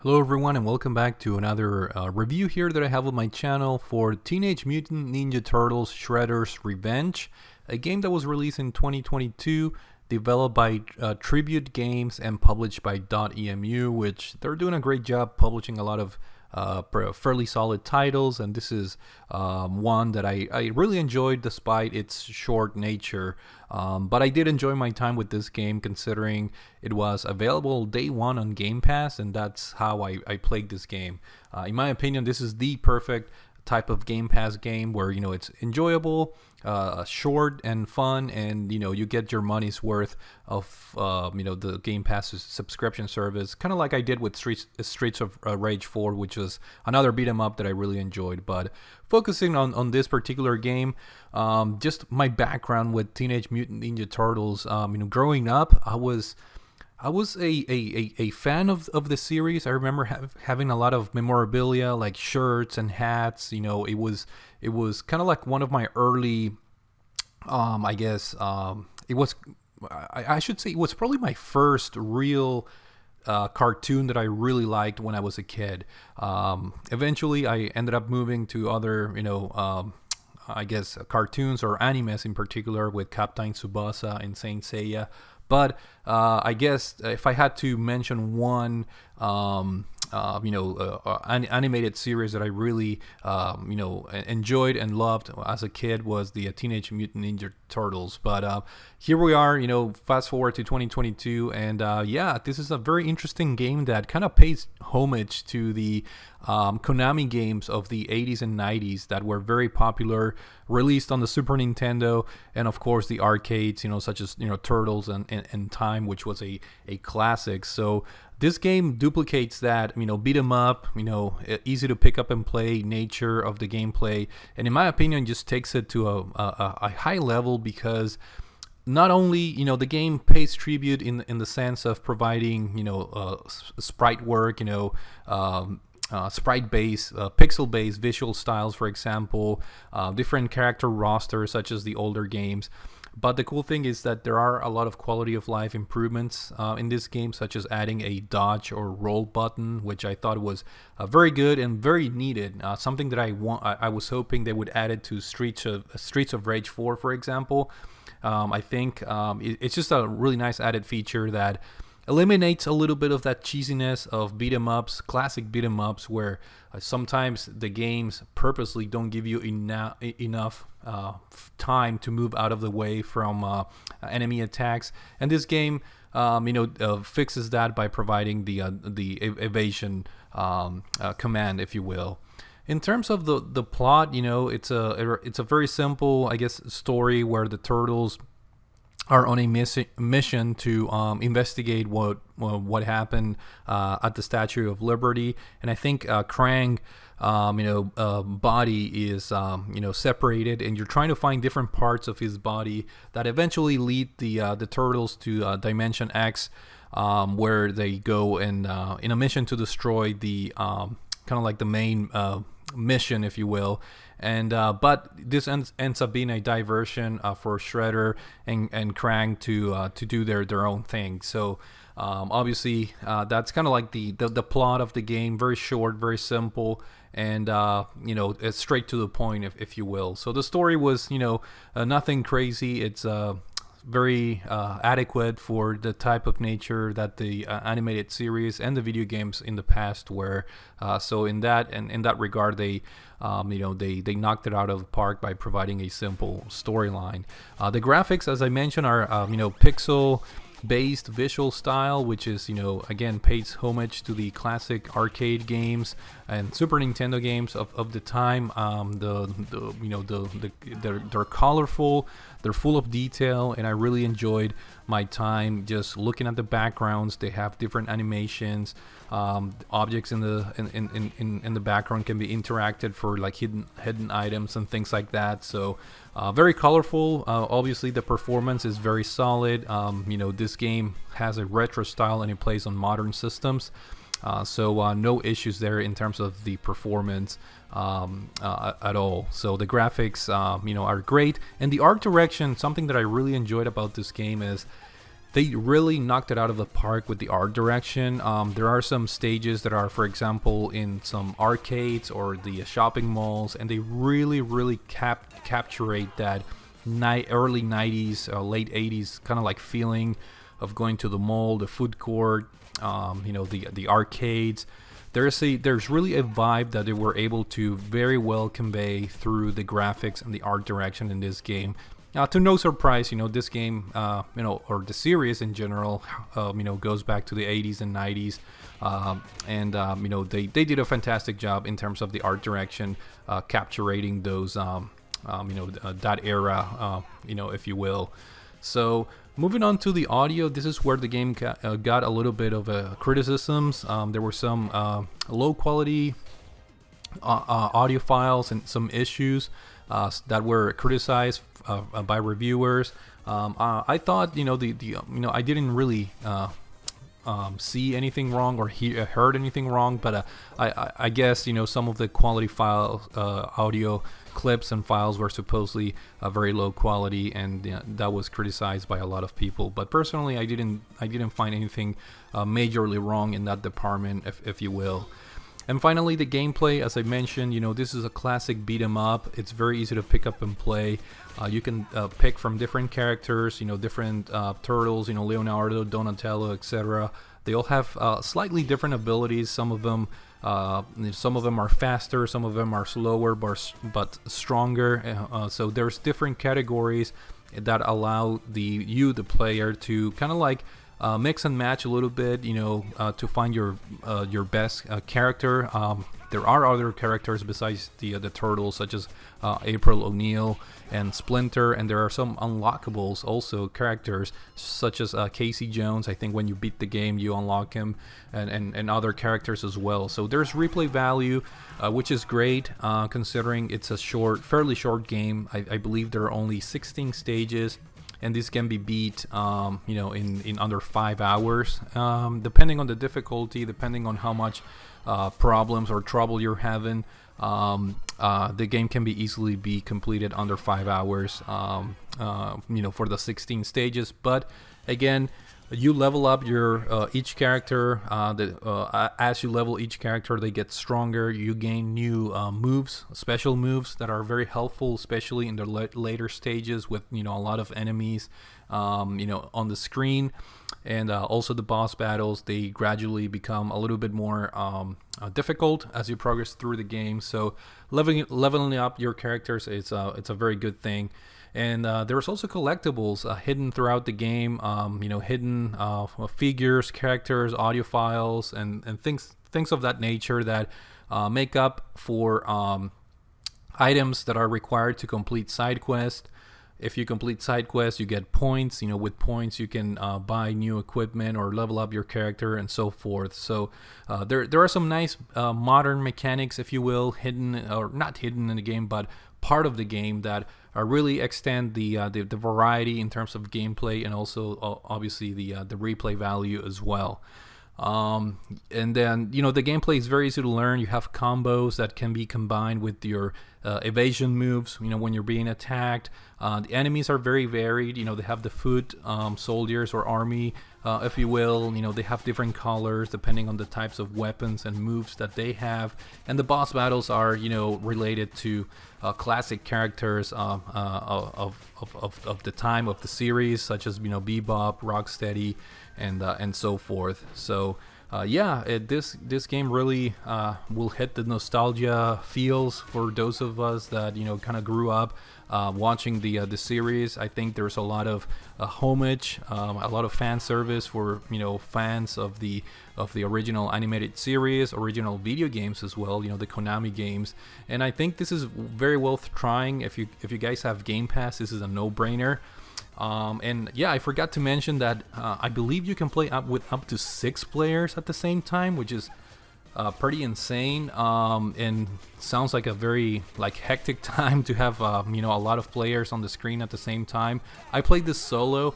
Hello everyone and welcome back to another review here that I have on my channel for Teenage Mutant Ninja Turtles Shredder's Revenge, a game that was released in 2022, developed by Tribute Games and published by .emu, which they're doing a great job publishing a lot of fairly solid titles, and this is one that I really enjoyed despite its short nature. But I did enjoy my time with this game considering it was available day one on Game Pass, and that's how I played this game. In my opinion, this is the perfect type of Game Pass game where it's enjoyable, short and fun, and you get your money's worth of the Game Pass subscription service, kind of like I did with Streets of Rage 4, which was another beat 'em up that I really enjoyed. But focusing on this particular game, just my background with Teenage Mutant Ninja Turtles, growing up, I was a fan of the series. I remember having a lot of memorabilia like shirts and hats. It was kind of like one of my early, it was, I should say it was probably my first real cartoon that I really liked when I was a kid. Eventually, I ended up moving to other, cartoons or animes in particular with Captain Tsubasa and Saint Seiya. But I guess if I had to mention one, animated series that I really, enjoyed and loved as a kid was the Teenage Mutant Ninja Turtles. But here we are, fast forward to 2022, and this is a very interesting game that kind of pays homage to the Konami games of the 80s and 90s that were very popular, released on the Super Nintendo, and of course the arcades, such as Turtles and Time, which was a classic. So this game duplicates that, beat 'em up, easy to pick up and play nature of the gameplay, and in my opinion, just takes it to a high level because not only the game pays tribute in the sense of providing sprite work, sprite-based, pixel-based visual styles, for example, different character rosters such as the older games. But the cool thing is that there are a lot of quality of life improvements in this game, such as adding a dodge or roll button, which I thought was very good and very needed. Something that I was hoping they would add it to Streets of Rage 4, for example. I think it's just a really nice added feature that eliminates a little bit of that cheesiness of beat 'em ups, classic beat 'em ups, where sometimes the games purposely don't give you enough time to move out of the way from enemy attacks, and this game fixes that by providing the evasion command, if you will. In terms of the plot, it's a very simple, I guess, story where the Turtles are on a mission to investigate what happened at the Statue of Liberty, and I think Krang, body is separated, and you're trying to find different parts of his body that eventually lead the Turtles to Dimension X, where they go and in a mission to destroy the kind of like the main mission, if you will. And but this ends up being a diversion for Shredder and Krang to do their own thing. So obviously that's kind of like the plot of the game. Very short, very simple, and it's straight to the point, if you will. So the story was nothing crazy. It's very adequate for the type of nature that the animated series and the video games in the past were. So in that regard, they knocked it out of the park by providing a simple storyline. The graphics, as I mentioned, are pixel based visual style, which is again pays homage to the classic arcade games and Super Nintendo games of the time. They're colorful, they're full of detail, and I really enjoyed my time just looking at the backgrounds. They have different animations. Objects in the background can be interacted for like hidden items and things like that. So very colorful. Obviously the performance is very solid. This game has a retro style and it plays on modern systems. So no issues there in terms of the performance at all. So the graphics are great, and the art direction. Something that I really enjoyed about this game is They really knocked it out of the park with the art direction. There are some stages that are, for example, in some arcades or the shopping malls, and they really capture that early 90s, late 80s kind of like feeling of going to the mall, the food court, the arcades. There's really a vibe that they were able to very well convey through the graphics and the art direction in this game. To no surprise, this game, or the series in general, goes back to the 80s and 90s, they did a fantastic job in terms of the art direction, capturing those, that era, if you will. So moving on to the audio, this is where the game got a little bit of criticisms. There were some low quality audio files and some issues that were criticized by reviewers. I thought, I didn't really see anything wrong or heard anything wrong, but I guess some of the quality files, audio clips and files were supposedly very low quality, and that was criticized by a lot of people. But personally, I didn't find anything majorly wrong in that department, if you will. And finally, the gameplay, as I mentioned, this is a classic beat 'em up. It's very easy to pick up and play. You can pick from different characters, different turtles, Leonardo, Donatello, etc. They all have slightly different abilities. Some of them are faster, some of them are slower, but stronger. So there's different categories that allow the player to kind of like mix and match a little bit, to find your best character. There are other characters besides the turtles, such as April O'Neil and Splinter, and there are some unlockables also, characters such as Casey Jones. I think when you beat the game, you unlock him, and other characters as well. So there's replay value, which is great, considering it's a fairly short game. I believe there are only 16 stages. And this can be beat, in under 5 hours, depending on the difficulty, depending on how much problems or trouble you're having. The game can be easily be completed under 5 hours, for the 16 stages. But again, you level up your each character. As you level each character, they get stronger. You gain new moves, special moves that are very helpful, especially in the later stages with a lot of enemies, on the screen. And also the boss battles, they gradually become a little bit more difficult as you progress through the game. So leveling up your characters, it's a very good thing. And there's also collectibles hidden throughout the game, hidden figures, characters, audio files, and things of that nature that make up for items that are required to complete side quests. If you complete side quests, you get points. With points, you can buy new equipment or level up your character and so forth. So there are some nice modern mechanics, if you will, hidden or not hidden in the game, but part of the game that really extend the variety in terms of gameplay, and also obviously the replay value as well. And then the gameplay is very easy to learn. You have combos that can be combined with your evasion moves. When you're being attacked, the enemies are very varied. They have the foot soldiers or army, if you will. They have different colors depending on the types of weapons and moves that they have. And the boss battles are related to classic characters of the time of the series, such as Bebop, Rocksteady, and so forth. So this game really will hit the nostalgia feels for those of us that kind of grew up watching the series. I think there's a lot of homage, a lot of fan service for fans of the original animated series, original video games as well, the Konami games. And I think this is very worth trying. If you guys have Game Pass, this is a no-brainer. And yeah, I forgot to mention that I believe you can play with up to 6 players at the same time, which is pretty insane, and sounds like a very hectic time to have a lot of players on the screen at the same time. I played this solo.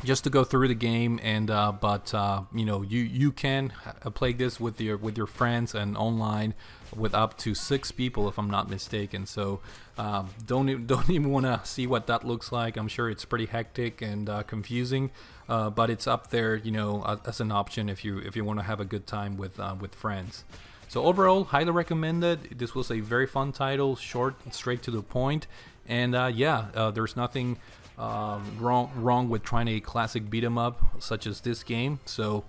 just to go through the game. And but you know, you can play this with your friends and online with up to 6 people, if I'm not mistaken. So don't even want to see what that looks like. I'm sure it's pretty hectic and confusing, but it's up there, you know, as an option if you want to have a good time with friends. So overall, highly recommended. This was a very fun title, short, straight to the point, and yeah, there's nothing wrong with trying a classic beat 'em up such as this game. So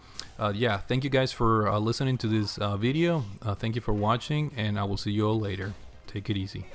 yeah, thank you guys for listening to this video. Thank you for watching, and I will see you all later. Take it easy.